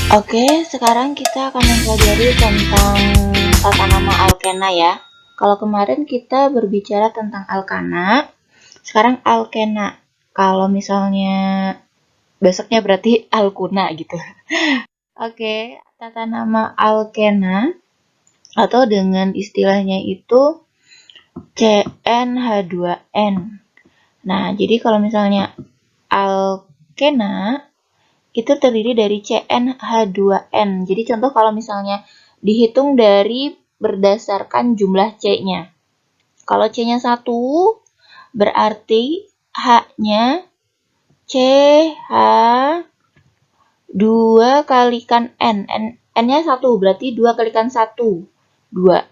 Oke, sekarang kita akan mempelajari tentang tata nama alkena ya. Kalau kemarin kita berbicara tentang alkana, sekarang alkena. Kalau misalnya besoknya berarti alkuna gitu. Oke, tata nama alkena atau dengan istilahnya itu CnH2n. Nah, jadi kalau misalnya alkena itu terdiri dari CnH2n. Jadi contoh kalau misalnya dihitung dari berdasarkan jumlah C-nya. Kalau C-nya 1, berarti H-nya CH2 kalikan N. N-nya 1, berarti 2 kalikan 1. 2.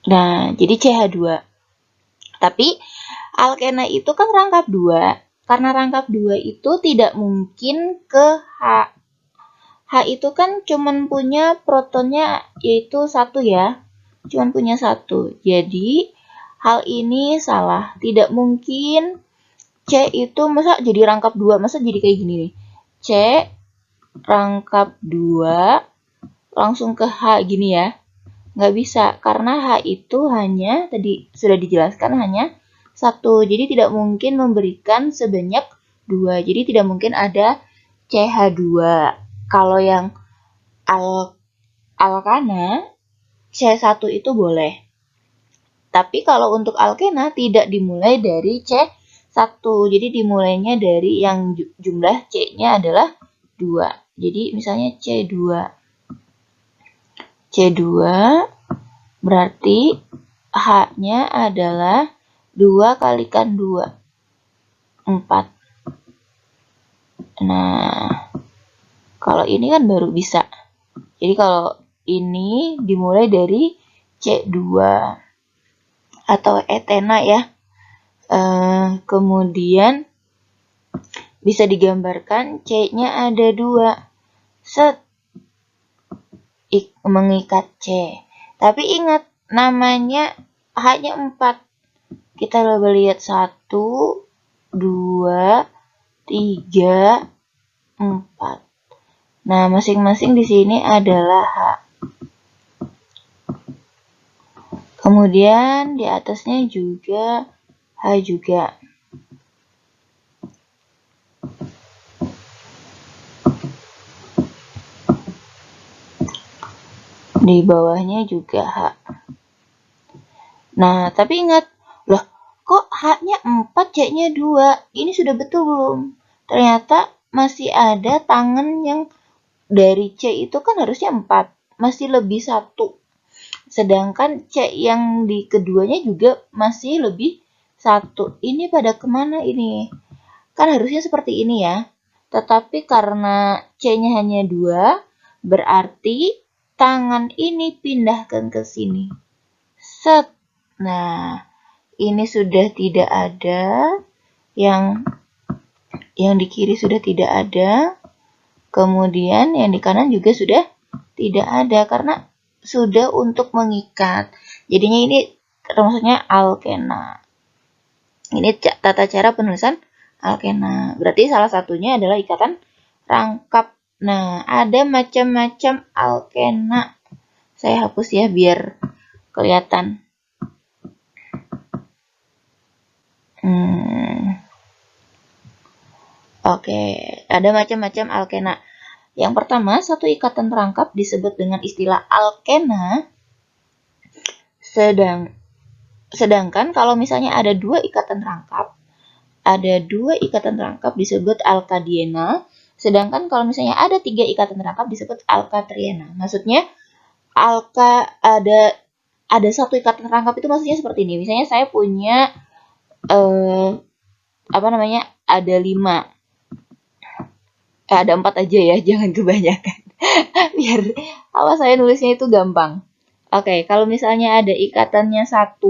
Nah, jadi CH2. Tapi alkena itu kan rangkap 2. Karena rangkap 2 itu tidak mungkin ke H. H itu kan cuman punya protonnya yaitu 1 ya. Cuman punya 1. Jadi hal ini salah. Tidak mungkin C itu masa jadi rangkap 2. Masa jadi kayak gini nih. C rangkap 2 langsung ke H gini ya. Nggak bisa. Karena H itu hanya, tadi sudah dijelaskan, hanya 1. Jadi tidak mungkin memberikan sebanyak 2. Jadi tidak mungkin ada CH2. Kalau yang alkana, C1 itu boleh. Tapi kalau untuk alkena tidak dimulai dari C1. Jadi dimulainya dari yang jumlah C-nya adalah 2. Jadi misalnya C2. C2 berarti H-nya adalah 2 kalikan 2. 4. Nah, kalau ini kan baru bisa. Jadi kalau ini dimulai dari C2 atau etena ya. Kemudian bisa digambarkan C-nya ada 2. Set. Mengikat C. Tapi ingat, namanya H-nya 4. Kita coba lihat 1, 2, 3, 4. Nah, masing-masing di sini adalah H. Kemudian di atasnya juga H juga. Di bawahnya juga H. Nah, tapi ingat, loh, kok H-nya 4, C-nya 2? Ini sudah betul belum? Ternyata masih ada tangan yang dari C itu kan harusnya 4, masih lebih 1. Sedangkan C yang di keduanya juga masih lebih 1. Ini pada kemana ini? Kan harusnya seperti ini ya. Tetapi karena C-nya hanya 2, berarti tangan ini pindahkan ke sini. Set. Nah, ini sudah tidak ada. Yang di kiri sudah tidak ada. Kemudian yang di kanan juga sudah tidak ada karena sudah untuk mengikat. Jadinya ini maksudnya alkena. Ini tata cara penulisan alkena. Berarti salah satunya adalah ikatan rangkap. Nah, ada macam-macam alkena. Saya hapus ya biar kelihatan. Oke, ada macam-macam alkena. Yang pertama, satu ikatan rangkap disebut dengan istilah alkena. Sedangkan kalau misalnya ada 2 ikatan rangkap, disebut alkadiena. Sedangkan kalau misalnya ada 3 ikatan rangkap disebut alkatriena. Maksudnya ada satu ikatan rangkap itu maksudnya seperti ini. Misalnya saya punya ada 5. Ada 4 aja ya, jangan kebanyakan. Biar saya nulisnya itu gampang. Oke, kalau misalnya ada ikatannya 1,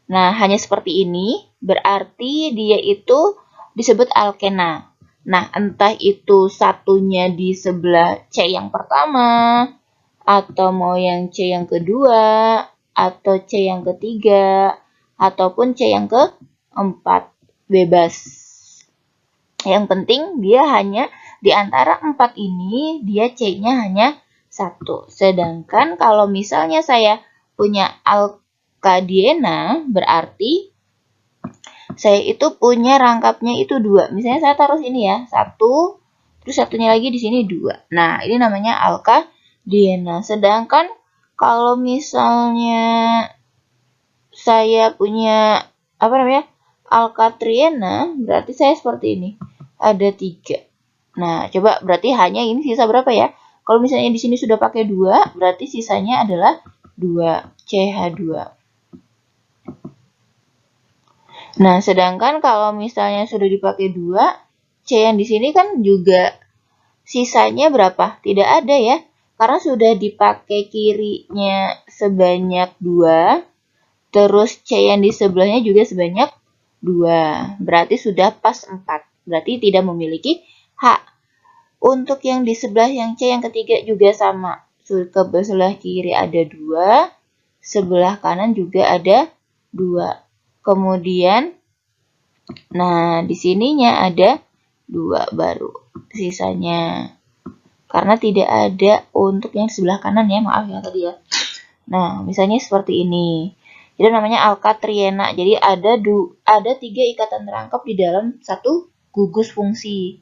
nah hanya seperti ini, berarti dia itu disebut alkena. Nah, entah itu satunya di sebelah C yang pertama, atau mau yang C yang kedua, atau C yang ketiga, ataupun C yang keempat. Bebas. Yang penting dia hanya di antara 4 ini dia C-nya hanya 1. Sedangkan kalau misalnya saya punya alkadiena, berarti saya itu punya rangkapnya itu 2. Misalnya saya taruh sini ya, 1, terus satunya lagi di sini 2. Nah, ini namanya alkadiena. Sedangkan kalau misalnya saya punya apa namanya? Alkatriena, berarti saya seperti ini. Ada 3. Nah, coba berarti hanya ini sisa berapa ya? Kalau misalnya di sini sudah pakai 2, berarti sisanya adalah 2, CH2. Nah, sedangkan kalau misalnya sudah dipakai 2, C yang di sini kan juga sisanya berapa? Tidak ada ya. Karena sudah dipakai kirinya sebanyak 2, terus C yang di sebelahnya juga sebanyak 2. Berarti sudah pas 4. Berarti tidak memiliki H. Untuk yang di sebelah yang C yang ketiga juga sama. Sebelah kiri ada 2, sebelah kanan juga ada 2. Kemudian, nah di sininya ada 2 baru sisanya. Karena tidak ada untuk yang sebelah kanan ya, maaf ya tadi ya. Nah, misalnya seperti ini. Itu namanya alkatriena. Jadi ada 3 ikatan rangkap di dalam satu gugus fungsi.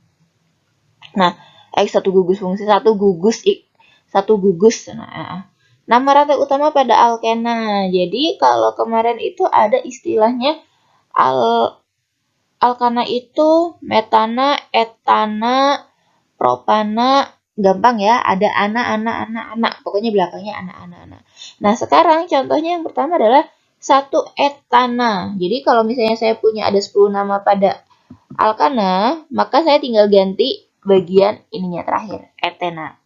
Nah, satu gugus fungsi, satu gugus. Nah, nama rantai utama pada alkena. Jadi kalau kemarin itu ada istilahnya alkana itu metana, etana, propana, gampang ya, ada anak. Pokoknya belakangnya anak. Nah, sekarang contohnya yang pertama adalah satu etana. Jadi kalau misalnya saya punya ada 10 nama pada alkana, maka saya tinggal ganti bagian ininya terakhir, etena.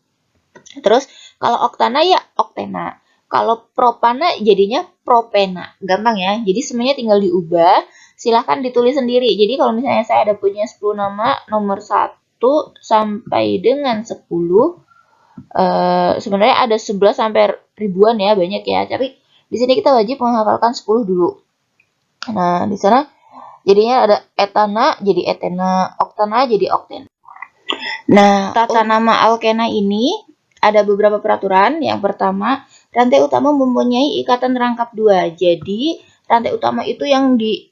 Terus kalau oktana ya oktena. Kalau propana jadinya propena. Gampang ya. Jadi semuanya tinggal diubah. Silahkan ditulis sendiri. Jadi kalau misalnya saya ada punya 10 nama, nomor 1 sampai dengan 10, sebenarnya ada 11 sampai ribuan ya, banyak ya. Tapi di sini kita wajib menghafalkan 10 dulu. Nah, di sana jadinya ada etana jadi etena, oktana jadi oktena. Nah, tata nama alkena ini ada beberapa peraturan. Yang pertama, rantai utama mempunyai ikatan rangkap 2. Jadi, rantai utama itu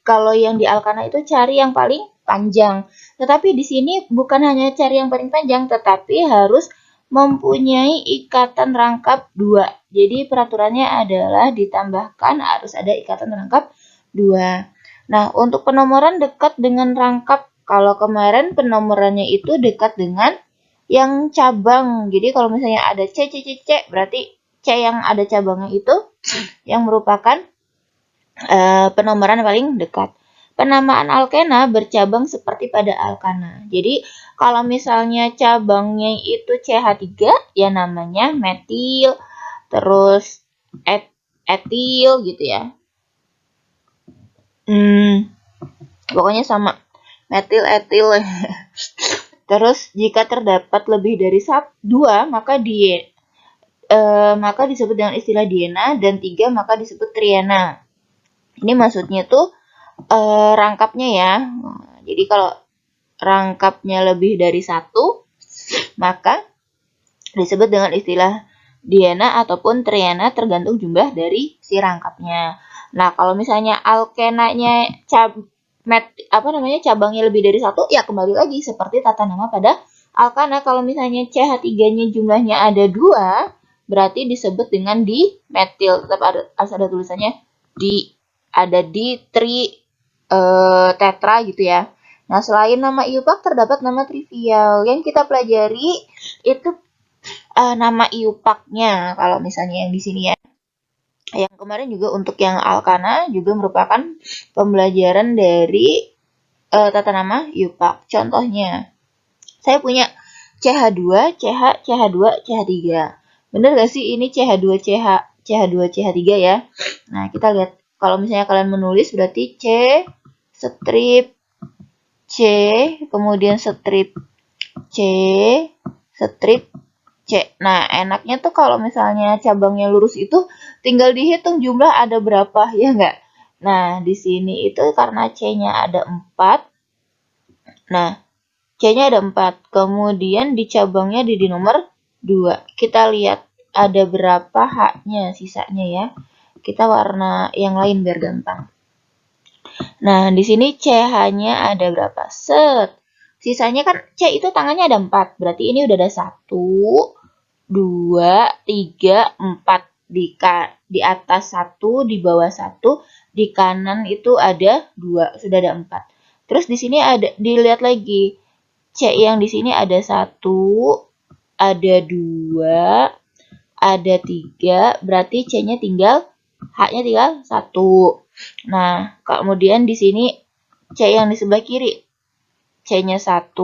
kalau yang di alkana itu cari yang paling panjang. Tetapi di sini bukan hanya cari yang paling panjang, tetapi harus mempunyai ikatan rangkap 2. Jadi, peraturannya adalah ditambahkan harus ada ikatan rangkap 2. Nah, untuk penomoran dekat dengan rangkap, kalau kemarin penomorannya itu dekat dengan yang cabang. Jadi kalau misalnya ada C, berarti C yang ada cabangnya itu yang merupakan penomoran paling dekat. Penamaan alkena bercabang seperti pada alkana. Jadi kalau misalnya cabangnya itu CH3, ya namanya metil, terus etil gitu ya. Pokoknya sama. Metil, etil. Terus jika terdapat lebih dari 2, maka disebut dengan istilah diena, dan 3 maka disebut triena. Ini maksudnya tuh rangkapnya ya. Jadi kalau rangkapnya lebih dari 1, maka disebut dengan istilah diena ataupun triena tergantung jumlah dari si rangkapnya. Nah, kalau misalnya alkenanya cabangnya lebih dari 1, ya kembali lagi seperti tata nama pada alkana. Kalau misalnya CH3-nya jumlahnya ada 2, berarti disebut dengan dimetil. Tetap harus ada tulisannya ada tetra gitu ya. Nah, selain nama IUPAC terdapat nama trivial. Yang kita pelajari itu nama IUPAC-nya. Kalau misalnya yang di sini ya. Yang kemarin juga untuk yang alkana juga merupakan pembelajaran dari tata nama IUPAC. Contohnya, saya punya CH2, CH, CH2, CH3. Bener gak sih ini CH2, CH2, CH3 ya? Nah, kita lihat. Kalau misalnya kalian menulis berarti C, strip C, kemudian strip C, strip C. Nah, enaknya tuh kalau misalnya cabangnya lurus itu tinggal dihitung jumlah ada berapa, ya enggak? Nah, di sini itu karena C-nya ada 4. Nah, C-nya ada 4. Kemudian di cabangnya di nomor 2. Kita lihat ada berapa H-nya sisanya ya. Kita warna yang lain biar gampang. Nah, di sini CH-nya ada berapa? Set. Sisanya kan C itu tangannya ada 4. Berarti ini udah ada 1, 2, 3, 4. Di atas 1, di bawah 1, di kanan itu ada 2. Sudah ada 4. Terus di sini ada, dilihat lagi. C yang di sini ada 1, ada 2, ada 3. Berarti C-nya tinggal, H-nya tinggal 1. Nah, kemudian di sini C yang di sebelah kiri. C-nya 1,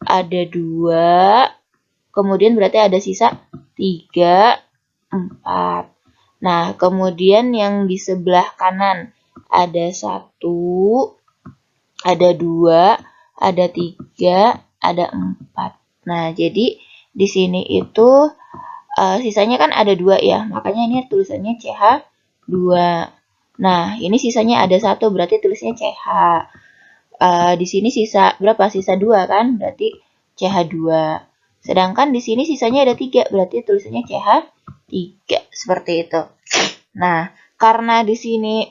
ada 2, kemudian berarti ada sisa 3, 4. Nah, kemudian yang di sebelah kanan ada 1, ada 2, ada 3, ada 4. Nah, jadi di sini itu sisanya kan ada 2 ya, makanya ini tulisannya CH2. Nah, ini sisanya ada 1, berarti tulisnya CH. Di sini sisa berapa? Sisa 2 kan, berarti CH2. Sedangkan di sini sisanya ada 3, berarti tulisannya CH3, seperti itu. Nah, karena di sini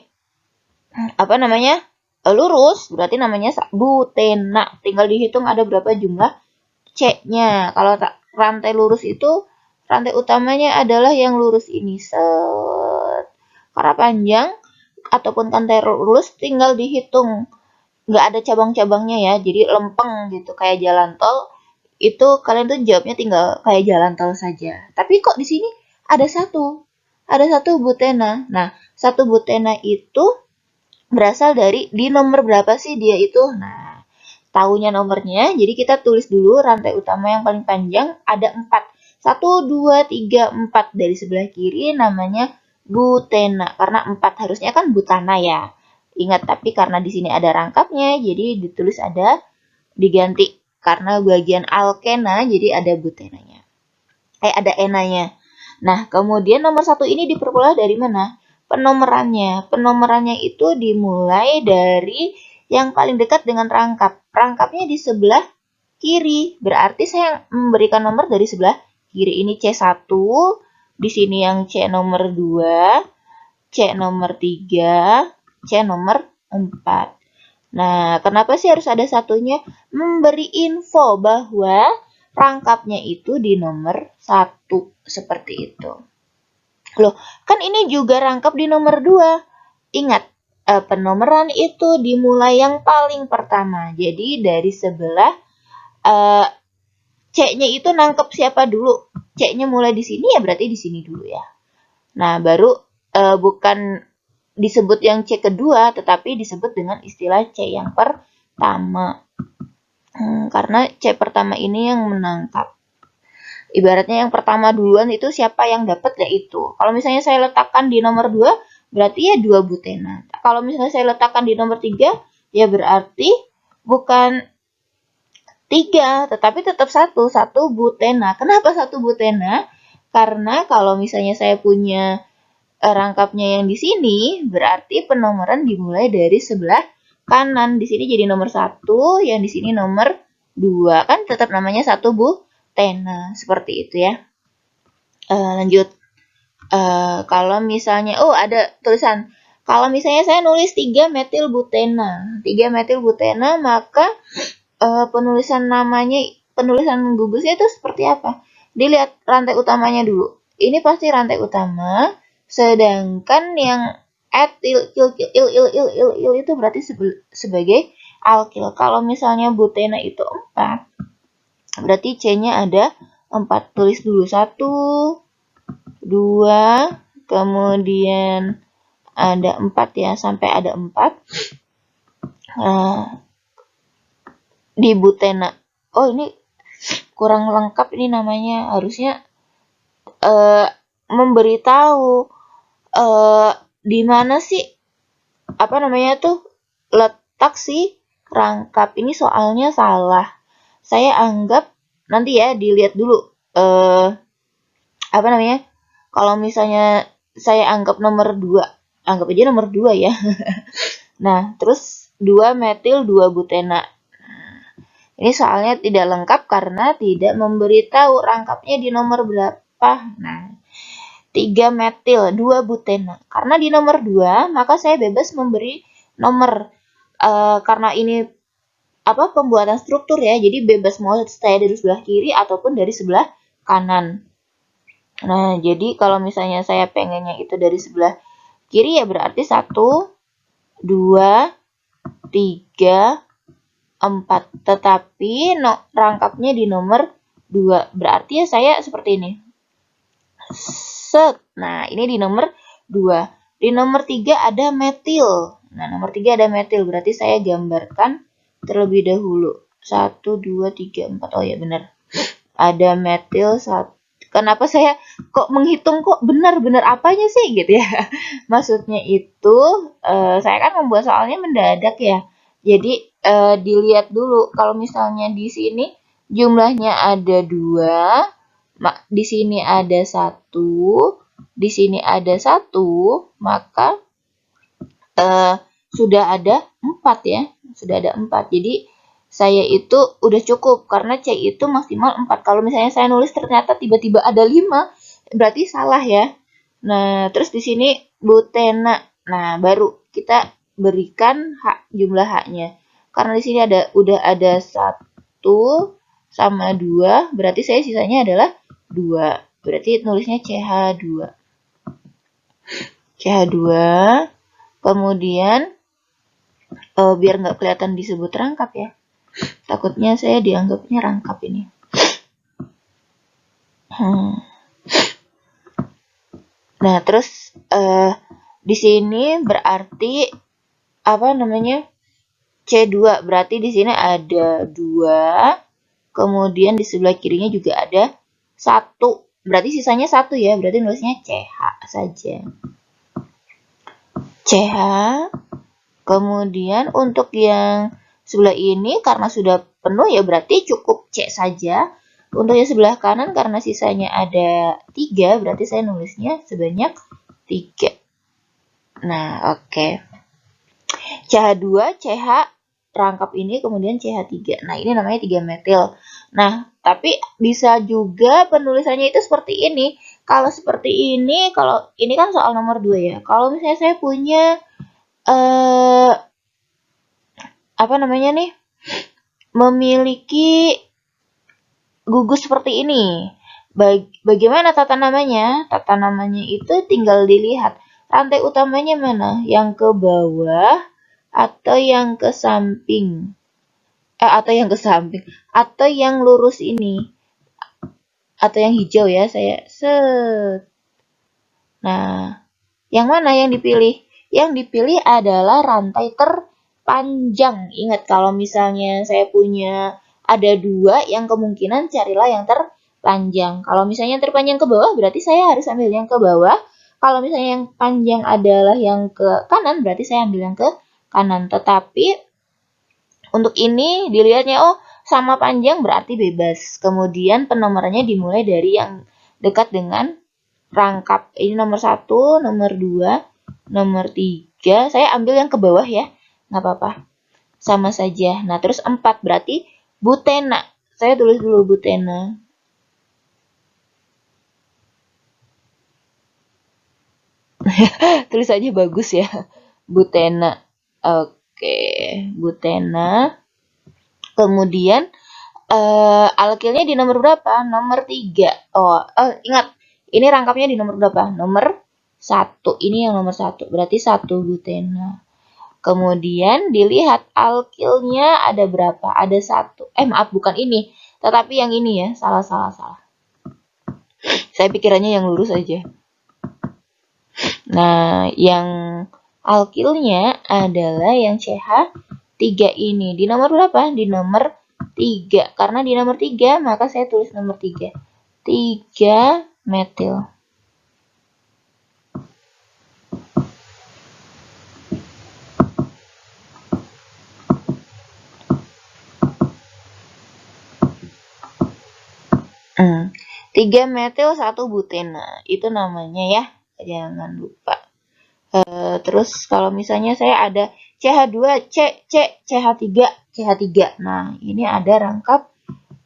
lurus, berarti namanya butena. Tinggal dihitung ada berapa jumlah C-nya. Kalau rantai lurus itu, rantai utamanya adalah yang lurus ini. Set. Karena panjang ataupun rantai lurus tinggal dihitung. Nggak ada cabang-cabangnya ya, jadi lempeng gitu, kayak jalan tol. Itu kalian tuh jawabnya tinggal kayak jalan tol saja. Tapi kok di sini ada satu butena. Nah, satu butena itu berasal dari di nomor berapa sih dia itu? Nah, tahunya nomornya, jadi kita tulis dulu rantai utama yang paling panjang ada 4. 1, 2, 3, 4 dari sebelah kiri namanya butena. Karena 4 harusnya kan butana ya. Ingat, tapi karena di sini ada rangkapnya, jadi ditulis diganti. Karena bagian alkena, jadi ada butenanya. Ada enanya. Nah, kemudian nomor 1 ini diperoleh dari mana? Penomorannya. Penomorannya itu dimulai dari yang paling dekat dengan rangkap. Rangkapnya di sebelah kiri. Berarti saya memberikan nomor dari sebelah kiri. Ini C1, di sini yang C nomor 2, C nomor 3, C nomor 4. Nah, kenapa sih harus ada satunya? Memberi info bahwa rangkapnya itu di nomor 1. Seperti itu. Loh, kan ini juga rangkap di nomor 2. Ingat, penomoran itu dimulai yang paling pertama. Jadi dari sebelah C-nya itu nangkep siapa dulu? C-nya mulai di sini ya berarti di sini dulu ya. Nah, baru bukan disebut yang C kedua, tetapi disebut dengan istilah C yang pertama. Karena C pertama ini yang menangkap. Ibaratnya yang pertama duluan itu siapa yang dapat ya itu. Kalau misalnya saya letakkan di nomor 2, berarti ya 2 butena. Kalau misalnya saya letakkan di nomor 3, ya berarti bukan 3, tetapi tetap 1 butena. Kenapa 1 butena? Karena kalau misalnya saya punya rangkapnya yang di sini, berarti penomoran dimulai dari sebelah kanan. Di sini jadi nomor 1, yang di sini nomor 2. Kan tetap namanya 1 butena. Seperti itu ya. Lanjut. Kalau misalnya, ada tulisan. Kalau misalnya saya nulis 3 metil butena. 3 metil butena, maka penulisan gugusnya itu seperti apa? Dilihat rantai utamanya dulu. Ini pasti rantai utama. Sedangkan yang etil, il itu berarti sebagai alkil. Kalau misalnya butena itu 4, berarti C-nya ada 4. Tulis dulu 1, 2, kemudian ada 4 ya, sampai ada 4. Di butena. Oh, ini kurang lengkap ini namanya. Harusnya memberitahu di mana sih letak si rangkap. Ini soalnya salah. Saya anggap nanti ya dilihat dulu kalau misalnya saya anggap nomor 2, anggap aja nomor 2 ya. Nah, terus 2 metil 2 butena. Ini soalnya tidak lengkap karena tidak memberitahu rangkapnya di nomor berapa. Nah, 3 metil, 2 butena. Karena di nomor 2, maka saya bebas memberi nomor. Karena ini pembuatan struktur ya, jadi bebas mau saya dari sebelah kiri ataupun dari sebelah kanan. Nah, jadi kalau misalnya saya pengennya itu dari sebelah kiri ya berarti 1, 2, 3, 4. Tetapi rangkapnya di nomor 2. Berarti ya saya seperti ini. Set. Nah, ini di nomor 2. Di nomor 3 ada metil. Nah, nomor 3 ada metil. Berarti saya gambarkan terlebih dahulu. 1, 2, 3, 4. Oh ya benar. Ada metil 1. Kenapa saya kok menghitung kok benar-benar apanya sih gitu ya. Maksudnya itu saya kan membuat soalnya mendadak ya. Jadi dilihat dulu kalau misalnya di sini jumlahnya ada 2, di sini ada 1, di sini ada 1, maka sudah ada 4 ya. Sudah ada 4. Jadi saya itu udah cukup karena C itu maksimal 4. Kalau misalnya saya nulis ternyata tiba-tiba ada 5, berarti salah ya. Nah, terus di sini butena. Nah, baru kita berikan jumlah H-nya. Karena di sini udah ada 1 sama 2, berarti saya sisanya adalah 2. Berarti nulisnya CH2. CH2. Kemudian biar nggak kelihatan disebut rangkap ya. Takutnya saya dianggapnya rangkap ini. Nah, terus di sini berarti C2. Berarti di sini ada 2. Kemudian di sebelah kirinya juga ada 1. Berarti sisanya 1 ya. Berarti nulisnya CH saja. CH. Kemudian untuk yang sebelah ini karena sudah penuh ya berarti cukup C saja. Untuk yang sebelah kanan karena sisanya ada 3, berarti saya nulisnya sebanyak 3. Nah, oke. CH2, CH rangkap ini, kemudian CH3. Nah, ini namanya 3 metil. Nah, tapi bisa juga penulisannya itu seperti ini. Kalau seperti ini, kalau ini kan soal nomor 2 ya. Kalau misalnya saya punya memiliki gugus seperti ini. Bagaimana tata namanya? Tata namanya itu tinggal dilihat. Rantai utamanya mana? Yang ke bawah atau yang ke samping? Atau yang ke samping. Atau yang lurus ini. Atau yang hijau ya. Saya set. Nah, yang mana yang dipilih? Yang dipilih adalah rantai terpanjang. Ingat kalau misalnya saya punya ada 2, yang kemungkinan carilah yang terpanjang. Kalau misalnya yang terpanjang ke bawah, berarti saya harus ambil yang ke bawah. Kalau misalnya yang panjang adalah yang ke kanan, berarti saya ambil yang ke kanan. Tetapi untuk ini dilihatnya, sama panjang berarti bebas. Kemudian penomorannya dimulai dari yang dekat dengan rangkap. Ini nomor 1, nomor 2, nomor 3. Saya ambil yang ke bawah ya. Nggak apa-apa. Sama saja. Nah, terus 4 berarti butena. Saya tulis dulu butena. Tulis aja bagus ya. Butena. Oke, butena. Kemudian alkilnya di nomor berapa? Nomor 3. Ingat. Ini rangkapnya di nomor berapa? Nomor 1. Ini yang nomor 1. Berarti 1 butena. Kemudian dilihat alkilnya ada berapa? Ada 1. Maaf, bukan ini. Tetapi yang ini ya. Salah. Saya pikirannya yang lurus aja. Nah, yang alkilnya adalah yang CH3 ini. Di nomor berapa? Di nomor 3. Karena di nomor 3, maka saya tulis nomor 3. 3 metil. Tiga metil 1 butena. Itu namanya ya. Jangan lupa. Terus kalau misalnya saya ada CH2, CH3, CH3. Nah, ini ada rangkap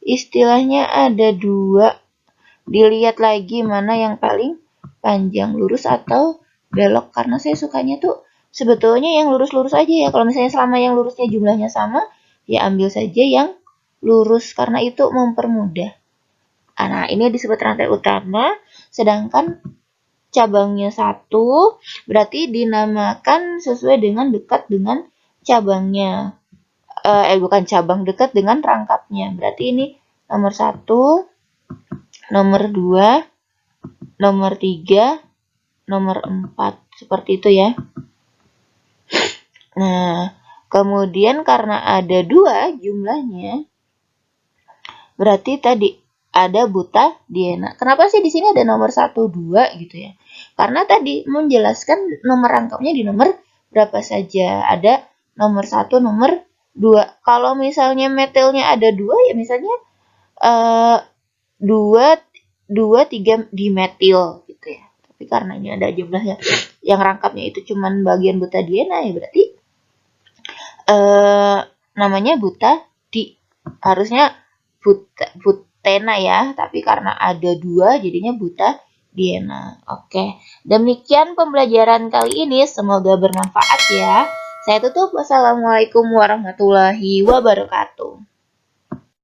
istilahnya ada 2. Dilihat lagi mana yang paling panjang, lurus atau belok. Karena saya sukanya tuh sebetulnya yang lurus-lurus aja ya. Kalau misalnya selama yang lurusnya jumlahnya sama, ya ambil saja yang lurus karena itu mempermudah. Nah, ini disebut rantai utama, sedangkan cabangnya 1 berarti dinamakan sesuai dengan dekat dengan cabangnya. Bukan cabang, dekat dengan rangkapnya. Berarti ini nomor 1, nomor 2, nomor 3, nomor 4. Seperti itu ya. Nah, kemudian karena ada 2 jumlahnya, berarti tadi ada buta Diena. Kenapa sih di sini ada nomor 1, 2 gitu ya? Karena tadi menjelaskan nomor rangkapnya di nomor berapa saja. Ada nomor 1, nomor 2. Kalau misalnya metilnya ada 2 ya misalnya 2, 3 dimetil gitu ya. Tapi karena ini ada jumlahnya yang rangkapnya itu cuman bagian buta Diena ya berarti namanya buta di. Harusnya butena ya, tapi karena ada 2 jadinya buta Diena. Oke, demikian pembelajaran kali ini, semoga bermanfaat ya. Saya tutup, wassalamualaikum warahmatullahi wabarakatuh.